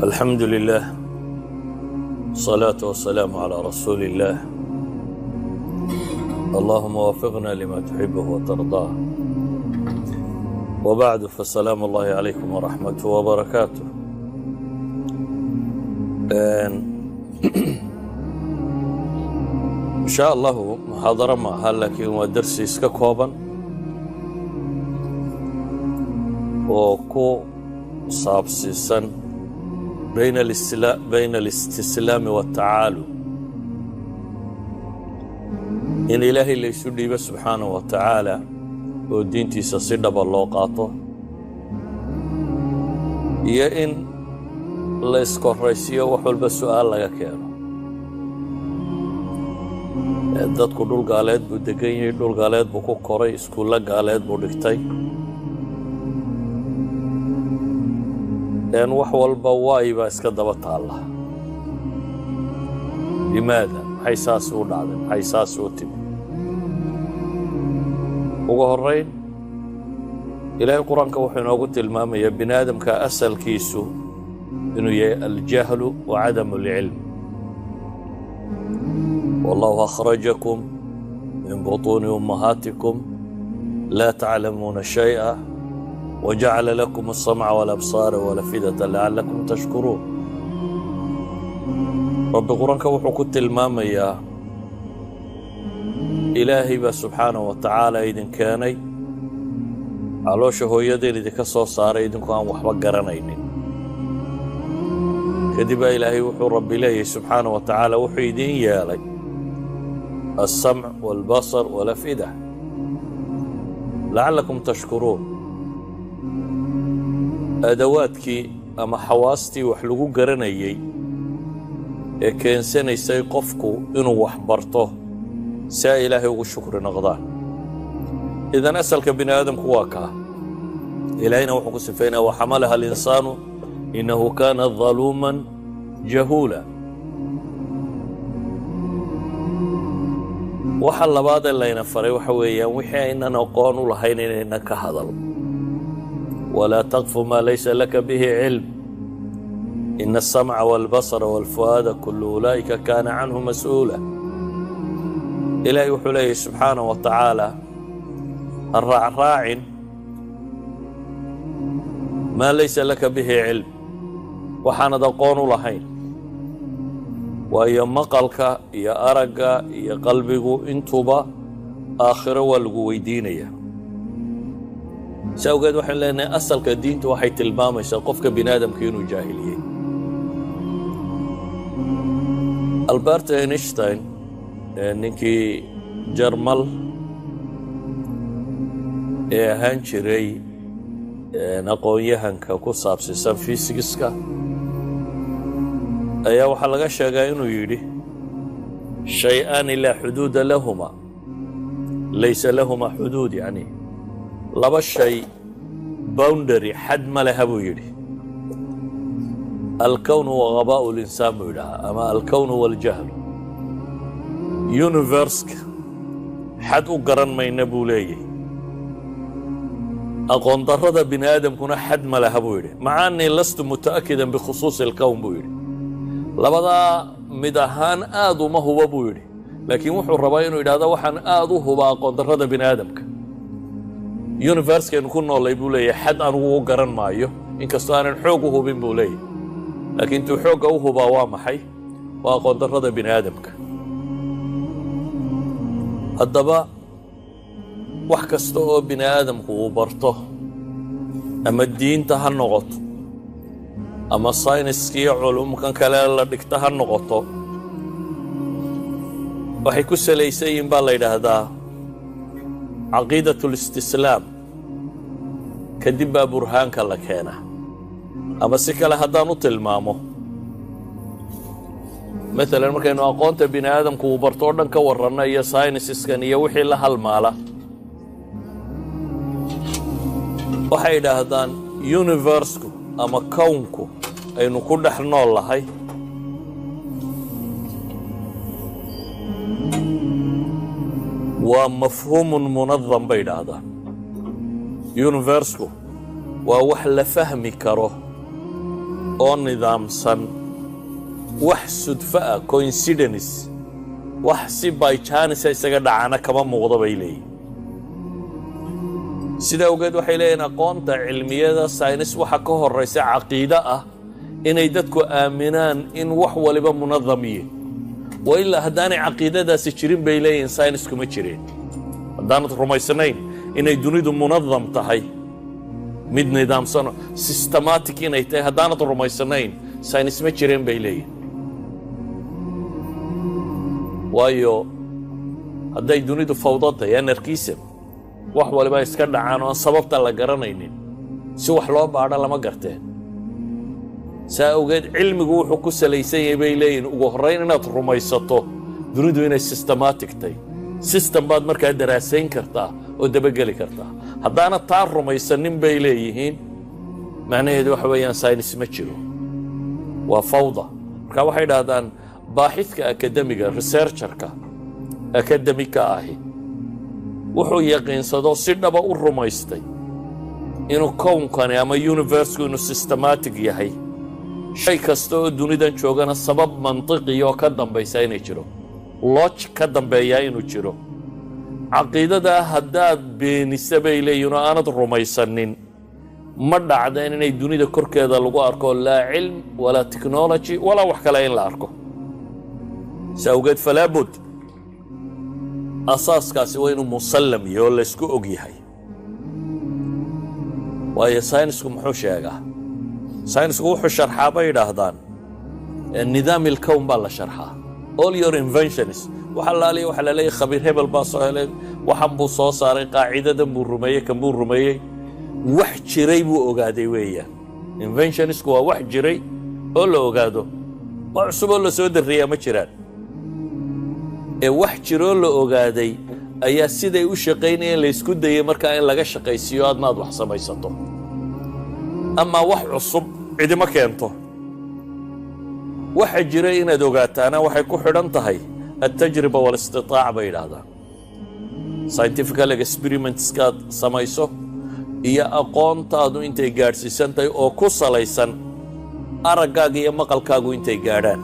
الحمد لله، الصلاة والسلام على رسول الله. اللهم وفقنا لما تحبه وترضاه، وبعد، فالسلام الله عليكم ورحمته وبركاته. إن شاء الله محاضرة معها، لكن هو درسي iska kooban oo ku saabsiisan بين الاستسلام والتعالي، إن إلهي اللي يسودي سبحانه وتعالى ودينتي سصدب الله قاطه، يا إن لا يسكر رئيسية وحول بسؤال لك كيانو dadku dhul gaaleed buu degan yahay, dhul gaaleed buu ku koray, iskuulla gaaleed buu dhigtay. لأن وحول بوايبا اسكدبا تالله. لماذا؟ حيساس ونعلم، حيساس وتم. وقهرين إلهي القرآن كوحينا وقلت الماما يا بن آدم كأسل كيسو إنه الجهل وعدم العلم. والله أخرجكم من بطون أمهاتكم لا تعلمون شيئا وجعل لكم السمع والأبصار والأفئدة لعلكم تشكرون. رب القرآن كوحو كنت الماما يا إلهي سبحانه وتعالى إذن كاني علوش هو يدين إذن كسو صار إذن كان وحبا قرانين كذب إلهي وحو رب إلهي سبحانه وتعالى وحو يدين يالي السمع والبصر والأفئدة لعلكم تشكرون. أدواتكي أما حواستي وحلقو قرانيي كان سنة يسيقفكو إنو وحبرته سا إلهي والشكر نغضان. إذن أسألك بني آدم كواكا إلهينا وحكو سفينا وحملها الإنسان إنه كان ظلوما جهولا. وحل بعض اللي ينفري وحويا وحيا إننا قانو لحين إنك هذا ولا تقف ما ليس لك به علم إن السمع والبصر والفؤاد كل أولئك كان عنه مسؤولا. إلهي وحليه سبحانه وتعالى الراع ما ليس لك به علم وحان دقون لحين وإيا مقلك يا أرقا يا قلبك انتبا آخر والقويدينية. سأوقات وحين لأن أصلك الدين توحي تلمامي سأقفك بنادم كينو جاهليين. ألبرت أينشتاين ninkii jarmal ee ahaan jiray aqoon-yahanka ku saabsiisan fiisigiska ayaa waxaa laga sheegaa inuu yidhi shay-aani laa xuduuda lahuma laysa lahuma xuduud, yacni laba shay boundary xad ma leha buu yidhi. alkownu wa ghabaa'u linsaan buu yidhahaa, ama alkownu waljahlu. universka xad u garan mayna buu leeyahay, aqoon darrada bini aadamkuna xad ma laha buu yidhi. maca annii lastu muta'akidan bikhusuusi alkown buu yidhi. labadaa mid ahaan aad uma huba buu yidhi, laakiin wuxuu rabaa inuu yidhahdo waxaan aad u huba aqoon darrada bini aadamka. universkaynu ku noolay buu leeyahay xad anugu u garan maayo, inkastoo aanan xoog u hubin buu leeyahay, laakiin intuu xoogga u hubaa waa maxay? waa aqoon darrada bini aadamka. haddaba wax kasta oo bini aadamku uu barto, ama diinta ha noqoto ama sayniskiiyo culumkan kale la dhigta ha noqoto, waxay ku salaysan yihiin baa la yidhaahdaa caqiidatulistislaam. kadib baa burhaanka la keenaa, ama si kale haddaan u tilmaamo, مثلا markaynu aqoonta bini aadamku uu barto oo dhan ka warranna iyo saynisiskan iyo wixii la halmaala, waxay yidhaahdaan universku ama kownku aynu ku dhex nool lahay waa mafhuumun munadam bay yidhaahdaan. universku waa wax la fahmi karo oo nidaamsan wax sudfa ah coincidence wax si by chance isaga dhacana kama muuqdo bay leeyihiin sida ogeed waxay leeyihiin aqoonta cilmiyada saynis waxa ka horeysa caqiida ah inay dadku aaminaan in wax waliba munadam yihiin wa ilaa haddaanay caqiidadaasi jirin bay leeyihiin saynis kuma jireen haddaanad rumaysanayn inay dunidu munadam tahay mid nidaamsan systematic inay tahay haddaanad rumaysanayn saynis ma jireen bay leeyihiin waayo hadday dunidu fawdo tahay anarchism wax waliba iska dhacaan oo sababta la garanaynin si wax loo baadho lama garteen saa ogeed cilmigu wuxuu ku salaysan yahay bay leeyihiin ugu horrayn inaad rumaysato dunidu inay systematic tahay system baad markaa daraasayn kartaa oo dabageli kartaa haddaanad taa rumaysanin bay leeyihiin macnaheedu waxa weeyaan saynis ma jiro waa fawda marka waxay dhahdaan baaxidka akademiga researcherka akademika ahi wuxuu yaqiinsado si dhaba u rumaystay inuu kownkani ama universeku inuu systematic yahay shay kasta oo dunidan joogana sabab mantiqi oo ka dambaysa inay jiro logic ka dambeeya inuu jiro caqiidada haddaad beenisa bay leeyihiin oo aanad rumaysanin ma dhacdeen inay dunida korkeeda lagu arko laa cilm walaa technology walaa wax kale in la arko سأوجد فلا بد أساس كاسي وين مسلم يولا اسكو أجيهاي وهي ساينسكم حوش ياجا ساينسكم حوش شرحها بيدا هذان النظام الكون بالله شرحها all your inventions وحلالي وحلالي خبير هبل باصو وحنبو صوصاري قاعدة دمو الرمية كمبو الرمية وح جري بو أوغادي ويا inventions كوا وح جري أولو أوغادو وعصب أولو سود الريا مجران wax jiro la ogaaday ayaa siday u shaqeynayeen la isku dayay markaa in laga shaqaysiyo aadnaad wax samaysato ama wax cusub cidima keento waxa jira inaad ogaataana waxay ku xidhan tahay التجربة والاستطاعة بينهذا scientific experiments kaad samayso iyo aqoontaadu intay gaadhsiisan tahay oo ku salaysan araggaaga iyo maqalkaagu intay gaadhaan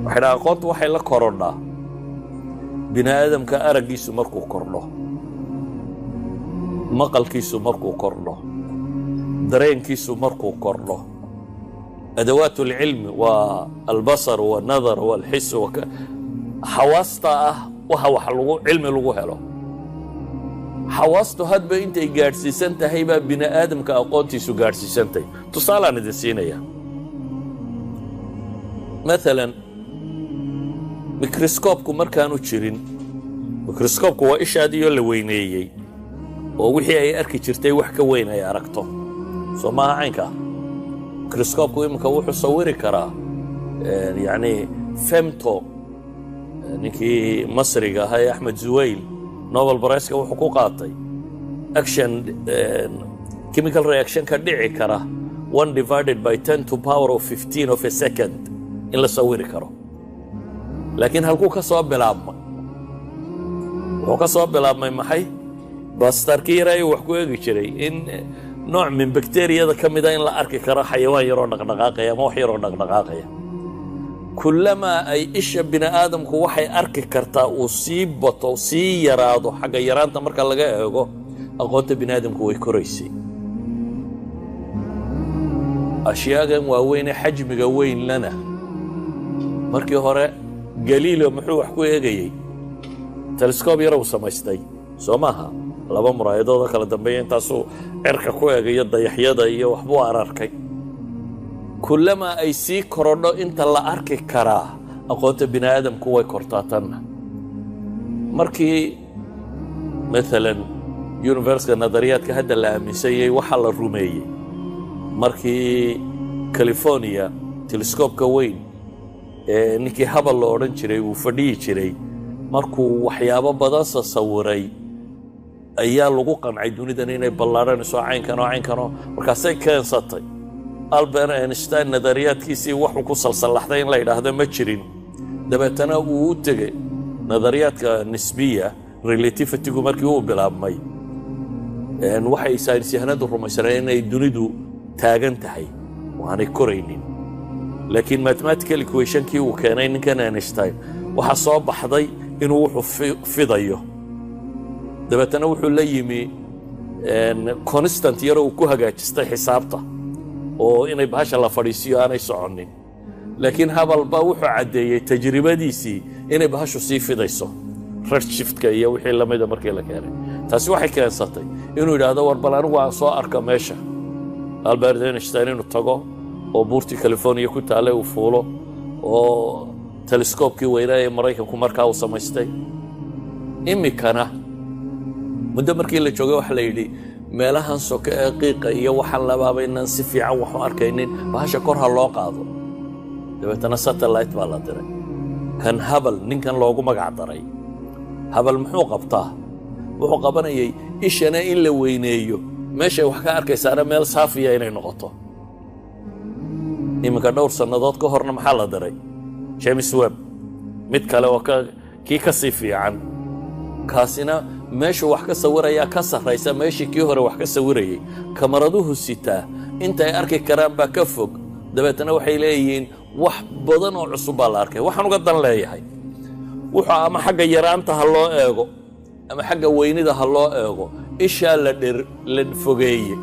waxay aqoontu waxay la korodhaa bini aadamka araggiisu markuu kordho maqalkiisu markuu kordho dareenkiisu markuu kordho أدوات العلم والبصر والنظر والحس حواسته وهو علم لغوها له حواسته هاد بإنت جارسي سنتا هيبا بنا آدم كأقوتي سو جارسي سنتا تصال عن الدسينية مثلا ميكروسكوبكو مركانو تشيرين ميكروسكوبكو وإيش هادي يولي وينيي ووحي أي أركي تشيرتي وحكا وين أي أركتو سو ما عينكا ميكروسكوبكو يمكن وحو صوري كرا يعني فهمتو نيكي مصري هاي أحمد زويل نوبل برايس كو حقوقاتي أكشن كيميكال رياكشن كدعي كرا 1 divided by 10 to power of 15 of a second إلا صوري كرا لكن هلكو كصواب بلعب وهو كصواب بلعب ما يمحي بس تركيري وحكو يجري إن نوع من بكتيريا ذا كم داين لا أركي كرا حيوان يرون دقدقاقيا مو يرون دقدقاقيا كلما أي إيش بني آدم كو وحي أركي كرتا وصيب وتوصي يرادو حاجة يران تمرك الله جاي يقول أقول بني آدم كو يكريسي أشياء وين حجم جوين لنا مركي هراء قليل ومحو حكو يجي تلسكوب يرو سماستي سماها laba muraayadooda kala dambeeyay intaasoo cirka ku eegay dayaxyada iyo waxba ararkay kullama ay sii korodho inta la arki karaa aqoonta bini aadamku way kortaatan markii مثلا university nadariyaadka hadda la aaminsanayay waxa la rumeeyay markii California telescope-ka weyn ee ninkii Hubble la oran jiray uu fadhiyi jiray markuu waxyaabo badan sawiray ayaa lagu qancay dunidan inay ballaaranayso caynkan markaasay keensatay Albert Einstein nadariyaadkiisii wuxuu ku salsalaxday in la yiraahdo ma jirin dabeetana uu u tagay nadariyaadka nisbiya relativity-gu markii uu bilaabmay waxay saynisyahanadu rumaysanayeen inay dunidu taagan tahay waanay koraynin laakiin mathematical equation-kii uu keenay ninkan Einstein waxa soo baxday inuu wuxuu fidayo dabeetana wuxuu la yimi constant yar uu ku hagaajistay xisaabta oo inay bahasha la fadhiisiyo aanay soconin laakiin Hubble baa wuxuu cadeeyay tajribadiisii inay bahashu sii fidayso redshift-ka iyo wixii la mid ah markii la keenay taasi waxay keensatay inuu yiraahdo war bal anigu aan soo arka meesha Albert Einstein inuu tago oo buurtii California ku taale uu fuulo oo telescope-kii weynaa ee Mareykanku markaa uu samaystay imikana muddo markii la joogay waxa la yidhi meelahan soka ee qiiqa iyo waxaan labaabaynan si fiican wax u arkaynin bahasha kor ha loo qaado dabeetana satellite baa la diray kan Hubble ninkan loogu magac daray Hubble muxuu qabtaa wuxuu qabanayay ishana in la weyneeyo meesha wax ka arkaysaana meel saafiya inay noqoto iminka dhowr sannadood ka horna maxaa la diray James Webb mid kale oo kii ka sii fiican kaasina meesha wax ka sawiraya ka sarreysa meeshii kii hore wax ka sawirayay kamaraduhu sitaa inta ay arki karaan baa ka fog dabeetana waxay leeyihiin wax badan oo cusub baa la arkay waxaan uga dan leeyahay wuxuu ama xagga yaraanta ha loo eego ama xagga weynida ha loo eego isha la fogeeye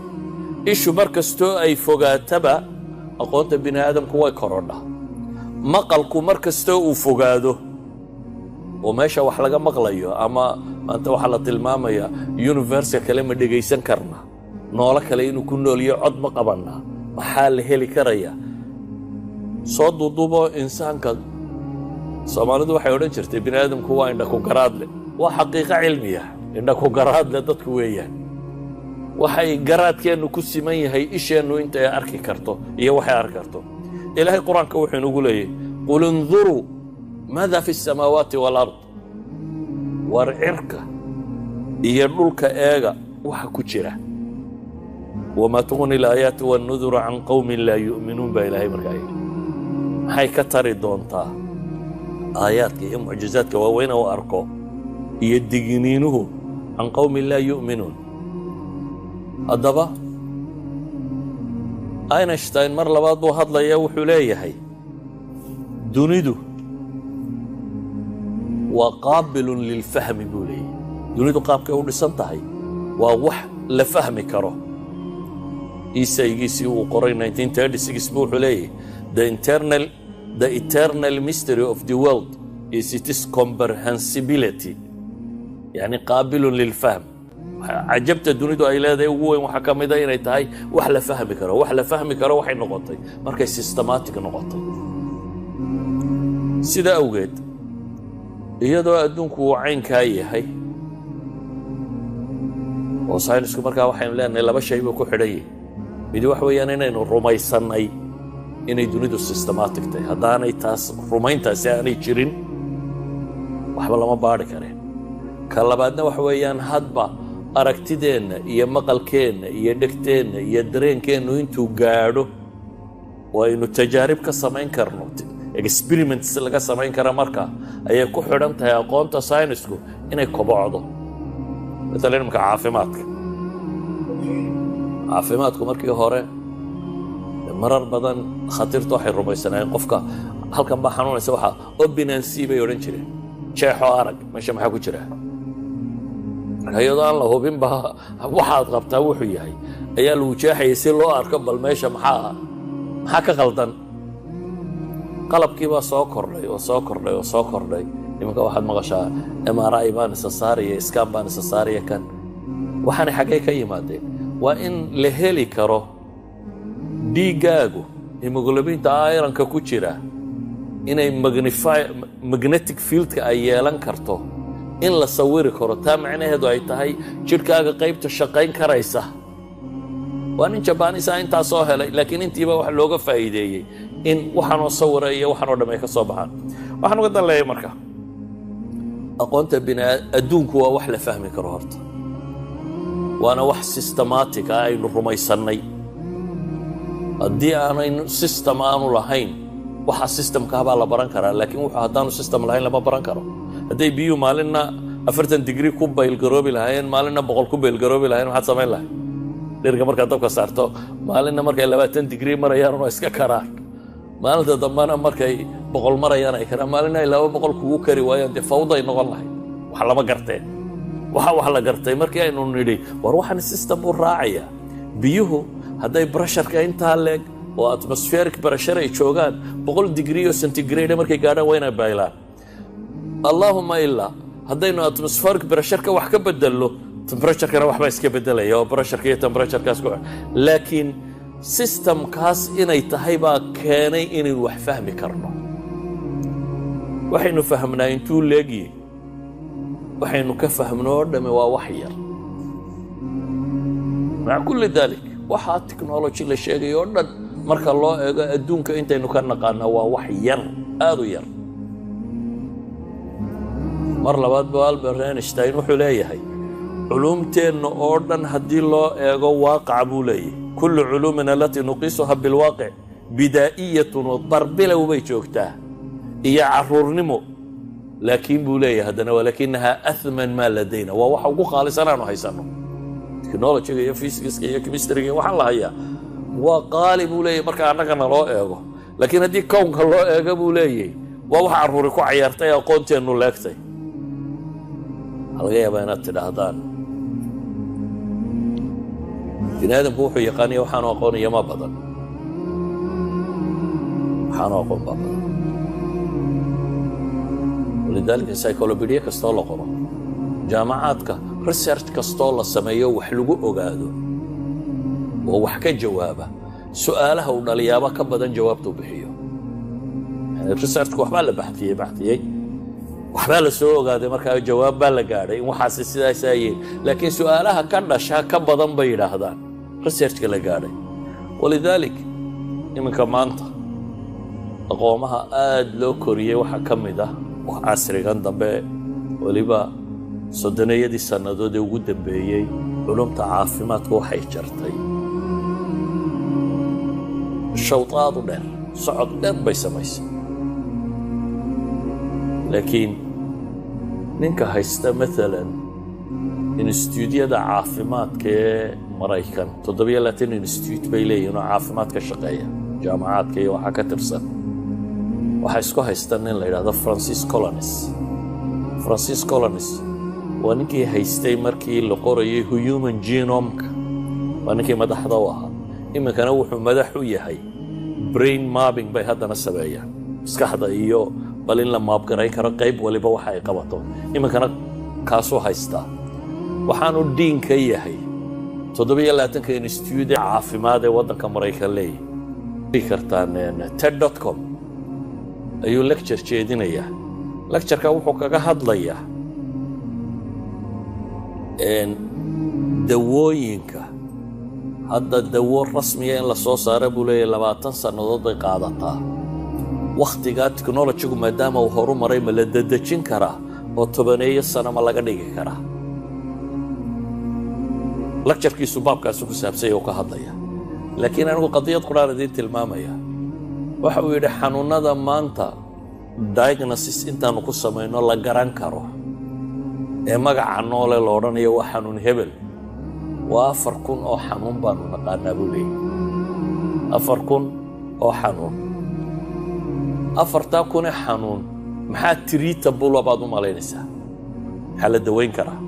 ishu markastoo ay fogaataba aqoonta bini aadamku way korodhaa maqalku markastoo uu fogaado oo meesha wax laga maqlayo ama maanta waxa la tilmaamaya universe kale ma dhageysan karna noolo kale inuu ku nooliyo cod ma qabanna maxaa la heli karaya soo duudubo insaanka Soomaalidu waxay odhan jirtay bini aadamku waa indha ku garaadle waa xaqiiqo cilmiya indha ku garaadle dadku weeyaan waxay garaadkeenu ku siman yahay isheenu inta ay arki karto iyo waxay arki karto ilaahay quraanka wuxuu nagu leeyahay qul unzuru ماذا في السماوات والأرض ورعرك يدلك إيغا وحكوشرة وما تغني الآيات والنذر عن قوم لا يؤمنون بإلهي مرقائي هاي كتري دونتا آياتك يا معجزاتك ووين وأركو يدقنينه عن قوم لا يؤمنون الضبا أينشتاين مر لبعض وهض لي وحليه هاي دونيدو وقابل للفهم بولي دونيدو قابك أولي سنتهي ووح لفهم كره إيسا يجيسي وقرين 1936 بوحو ليه the eternal mystery of the world is its comprehensibility يعني قابل للفهم عجبت دونيدو أي لا ذي وين وحكم إذا ينتهي وحلا فهم كره وحلا فهم كره وحي نقطي مركز سيستماتيك نقطي سيدا أوجد iyadoo adduunku cayn ka yahay oo saynisku markaa waxaynu leenahay laba shay buu ku xidhay mid wax weeyaan inaynu rumaysanay inay dunidu systematic tahay haddaanay taas rumayntaasi aanay jirin waxba lama baari kareen ka labaadna wax weeyaan hadba aragtideenna iyo maqalkeenna iyo dhegteenna iyo dareenkeennu intuu gaadho oo aynu tajaarib ka samayn karno experiments laga samayn kara marka ayay ku xidhan tahay aqoonta saynisku inay kobocdo مثلا imka caafimaadku markii hore marar badan khatartu waxay rumaysanayeen qofka halkan baa xanuunaysa waxa obinancy bay oran jireen jeexo arag meesha maxaa ku jira hay'adaan la hubin baa waxaad qabtaa wuxuu yahay ayaa lagu jeexayay si loo arko bal meesha maxaa ka qaldan qalabkii baa soo kordhay imika waxaad maqashaa MRI baan isa saaraya scan baan isa saaraya kan waxaan xagee ka yimaadeen waa in la heli karo dhiigaagu hemoglobinta ironka ku jira inay magnetic field-ka ay yeelan karto in la sawiri karo taa macnaheedu ay tahay jirkaaga qaybta shaqayn karaysa waa nin Japanese inta soo helay laakiin intiiba wax looga faa'iideeyay in waxaanoo sawiraya waxaanoo dhamay ka soo baxaan waxaan uga dan leeyahay marka aqoonta adduunku waa wax la fahmi karo horta waana wax systematic ah aynu rumaysanay haddii aanaynu system aanu lahayn waxa systemka baa la baran karaa laakiin wuxuu haddaanu system lahayn lama baran karo hadday biyo maalinna 40 degree ku bayl garoobi lahaayeen maalinna 100 ku bayl garoobi lahaayeen waxaad samayn lahayd dhirga markaad dabka saarto maalinna markay 20 digrii marayaan oo iska karaan maalinta dambana markay 100 marayaan ay karaan maalinna ay 200 kugu kari waayaan dee fawday noqon lahayd wax lama garteen wax la gartay markii aynu nidhi war waxaan system u raacaya biyuhu hadday pressureka intaa leeg oo atmospheric pressure ay joogaan 100 degree oo centigrade markay gaadhaan waa inay baylaan allahumma illa haddaynu atmospheric pressure-ka wax ka bedelo temperature-kana waxba iska bedelaya oo pressure-ka iyo temperature-kaas ku laakiin system-kaas inay tahay baa keenay inaynu wax fahmi karno waxaynu fahmnaa intuu leegiyey waxaynu ka fahmno oo dhamme waa wax yar maca kulli dalik waxaa technology la sheegay oo dhan marka loo eego adduunka intaynu ka naqaana waa wax yar aad u yar mar labaad baa Albert Einstein wuxuu leeyahay علومتين أوردن هدي الله إيجو واقع بولي كل علومنا التي نقيسها بالواقع بدائية وضرب لو بيشوكتها هي عرور نمو لكن بولي هدنا ولكنها أثمن ما لدينا ووحوق خالص أنا هيسانو تكنولوجيا يا فيزيكس يا كيمستري وحلا هي وقال بولي مركا أنا كنا الله إيجو لكن هدي كون الله إيجو بولي ووح عروركو عيارتي أو قنتي إنه لاكتي هالغيبة بينات الأهدان بني آدم بوحو يقاني وحانو أقوني يما بدل وحانو أقون بدل ولذلك السايكولوبيديا كستولا قرأ جامعاتك ريسيرش كستولا سميو وحلقو أقادو ووحكا جوابه سؤالها وناليابا كبدا جوابته بحيو يعني الريسيرش وحبال بحثية waxba la soo ogaaday markaa jawaab baa la gaaray waxaas sidaas ay laakiin su'aalaha ka dhasha ka badan bay yiraahdaan research-ka la gaaray walidalik iminka maanta aqoomaha aad loo koriyay waxa kamid ah wax casrigan dambe waliba soddonayadii sanadood ee ugu dambeeyay culumta caafimaadka waxay jartay shawtaad dheer socod dheer bay samaysay لكن ninka haysta مثلا institute-yada caafimaadka ee Mareykan 7 institute bay leeyihiin oo caafimaadka shaqeeya jaamacadka iyo waxa ka tirsan waxa isku haystaan in la yiraahdo Francis Collins waa ninkii haystay markii la qorayay human genome-ka waa ninkii madaxda u ahaa iminkana wuxuu madax u yahay brain mapping bay haddana sameeyaan maskaxda iyo bal in la maab garay karo qayb waliba waxa ay qabato iminkana kaasoo haysta waxaanu diin ka yahay 7 institute caafimaad ee waddanka Mareykan leeyahay kartaan TED.com ayuu lecture jeedinaya lecture-ka wuxuu kaga hadlayaa dawooyinka hadda dawo rasmiya in la soo saaro buu leeyahay 20 sanadood bay qaadataa waqtiga technology-gu maadaama uu horumaray ma la dadajin karaa oo 10 sano ma laga dhigi karaa lecture-kiisu baabkaas ku saabsan oo ka hadlaya laakiin anigu qadiyad quraanadii tilmaamaya waxa uu yidhi xanuunada maanta diagnosis intaanu ku sameeyno la garan karo ee magaca noole loo odhanayo waa xanuun hebel waa 4000 oo xanuun baanu naqaanaa buu leeyahay 4000 oo xanuun 4000 xanuun maxaa treatable baad u malaynaysaa maxaa la daweyn karaa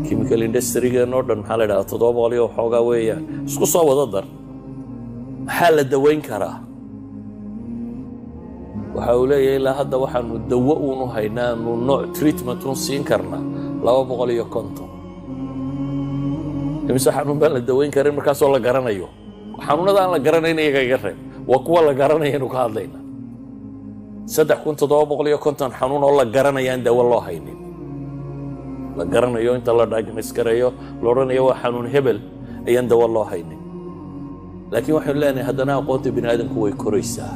chemical industry-ga noo dhan maxaa la yidhahdaa 700 oo xoogaa weeyaan isku soo wada dar maxaa la daweyn karaa waxa uu leeyahay ilaa hadda waxaanu dawo uunu haynaa aanu nooc treatment uun siin karnaa 250 imise xanuun baan la daweyn karin markaasoo la garanayo xanuunada aan la garanayn iyaga iga reeb waa kuwa la garanayanu ka hadlayna 3750 xanuun oo la garanayaan dawo loo haynin la garanayo inta la diagnose gareeyo la oranayo waa xanuun hebel ayaan dawo loo haynin laakiin waxaan leenahay haddana aqoonta bini'aadamku way koraysaa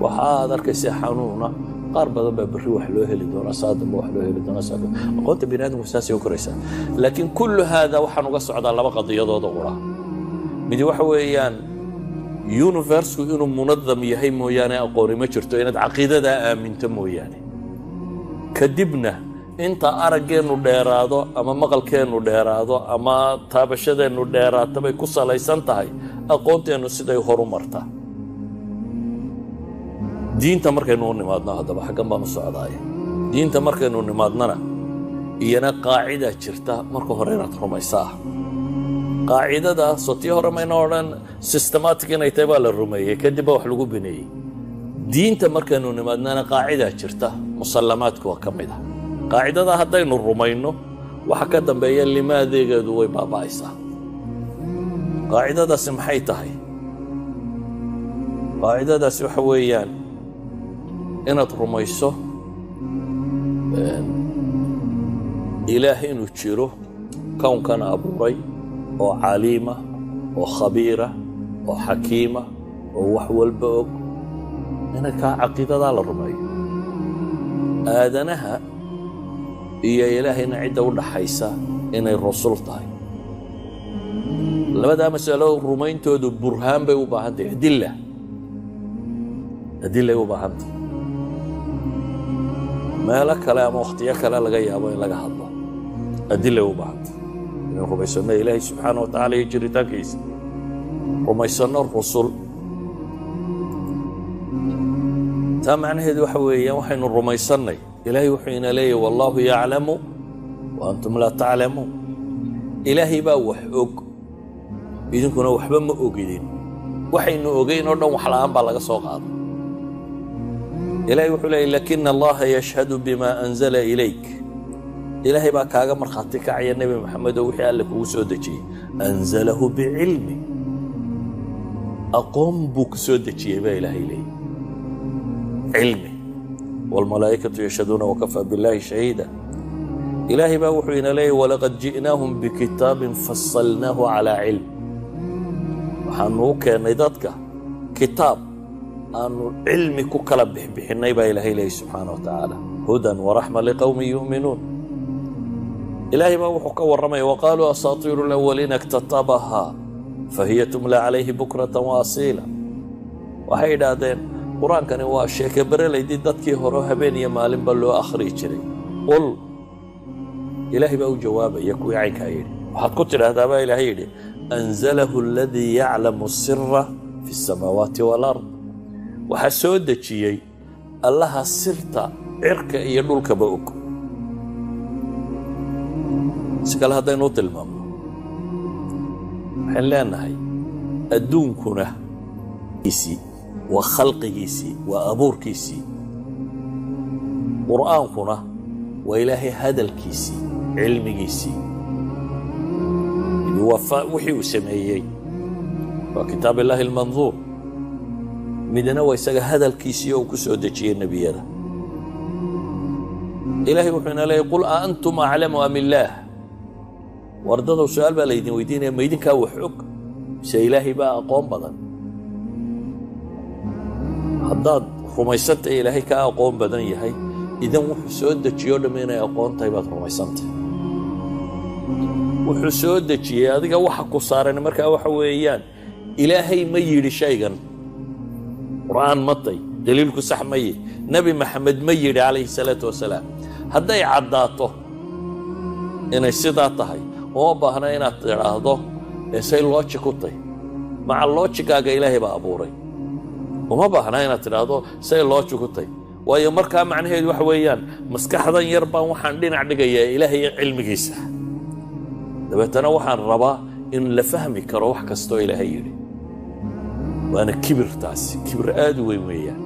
waxaad arkaysaa xanuuna qaar badan baa berri wax loo heli doonaa saadamba wax loo heli doonaa saadamba aqoonta bini'aadamku saasay u koraysaa laakiin kullu hada waxaan uga socdaa laba qadiyadood oo qura mid waxa weeyaan universe-ku inuu munadam yahay mooyaane aqooni ma jirto inaad caqiidada aaminto mooyaane kadibna inta araggeenu dheeraado ama maqalkeenu dheeraado ama taabashadeenu dheeraato bay ku salaysan tahay aqoonteenu siday horu martaa diinta markaynu nimaadno haddaba xaggan baan u socdaay diinta markaynu nimaadnana iyana qaacida jirta marka hore inaad rumaysaa qaacidadaas oo tii hore mayna odhan systematic inay tahay baa la rumeeyey kadib baa wax lagu bineeyey diinta markaynu nimaadnana qaacidaa jirta musallamaadku waa ka mid ah qaacidada haddaynu rumayno waxa ka dambeeya limaadeegeedu way baaba'aysaa qaacidadaasi maxay tahay qaacidadaasi waxa weeyaan inaad rumayso ilaah inuu jiro kownkana abuuray oo caliima oo khabiira oo xakiima oo wax walba og ina kaa caqiidadaa la rumeeyo aadanaha iyo ilaahayna cidda u dhaxaysa inay rasuul tahay labadaa mas'alo rumayntoodu burhaan bay u baahan tahay adillay u baahan tahay meelo kale ama wakhtiyo kale laga yaabo in laga hadlo adillay u baahan tahay inaan rumaysanno ilaahay subxaana wa tacaala iyo jiritaankiisa rumaysanno rusul taa macnaheedu waxa weeyaan waxaynu rumaysannay ilaahay wuxuu ina leeyahy wallaahu yaclamu wa antum laa taclamuun ilaahay baa wax og idinkuna waxba ma ogidin waxaynu ogeyn oo dhan wax la'aan baa laga soo qaaday ilaahay wuxuu leeyahy lakina allaha yashhadu bima anzala ilayk ilaahay baa kaaga markhaati kacaya nebi maxamed oo wixii alle kugu soo dejiyey anzalahu bicilmi aqoon buu ku soo dejiyey baa ilaahay leeyahy علمي والملائكة يشهدون وكفى بالله شهيدا إلهي بقى وحينا ليه ولقد جئناهم بكتاب فصلناه على علم وحنو كان ذاتك كتاب أن علمي كلب بحنا يبقى إلهي ليه سبحانه وتعالى هدى ورحمة لقوم يؤمنون إلهي بقى وحكا والرمي وقالوا أساطير الأولين اكتتبها فهي تملى عليه بكرة وأصيلا وحيدا دين qur-aankani waa sheeke berelaydii dadkii hore habeen iyo maalinba loo akhriyi jiray qul ilaahay baa u jawaabaya kuwii caynkaa yidhi waxaad ku tidhaahdaa baa ilaahay yidhi anzalahu aladii yaclamu sira fi الsamaawaati wاlard waxaa soo dejiyey allaha sirta cirka iyo dhulkaba og si kale haddaynu u tilmaamno waxaan leenahay adduunkuna وخلقيسي وأبوركيسي قرآنكنا وإلهي هذا الكيسي علميسي وفاء وحي وسمعيي وكتاب الله المنظور مدنا ويساق هذا الكيسي وكسو دجي النبي هذا إلهي وحينا لا يقول أأنتم أعلم أم الله وارددوا سؤال بقى ليدين ويدين يما يدين كاوحوك سيلاهي بقى أقوم بدن haddaad rumaysanta ilaahay kaa aqoon badan yahay idan wuxuu soo dejiyo dhamma inay aqoon tahay baad rumaysantahay wuxuu soo dejiyey adiga waxa ku saaran markaa waxa weeyaan ilaahay ma yidhi shaygan qur'aan matay daliilku sax maye nebi maxamed ma yidhi calayhi salaatu wasalaam hadday caddaato inay sidaa tahay uma baahna inaad tidhaahdo say logic u tahay maca logicaaga ilaahay baa abuuray وما بحنا هنا ترادو سي الله شكوتي ويا مركا معناه waxa weeyaan maskaxdan yar baan waxaan dhinac dhigaya ilaahay cilmigiisa dabeetana waxaan rabaa in la fahmi karo wax kasto ilaahay yiri waana kibirtaas kibir aad weyn weeyaan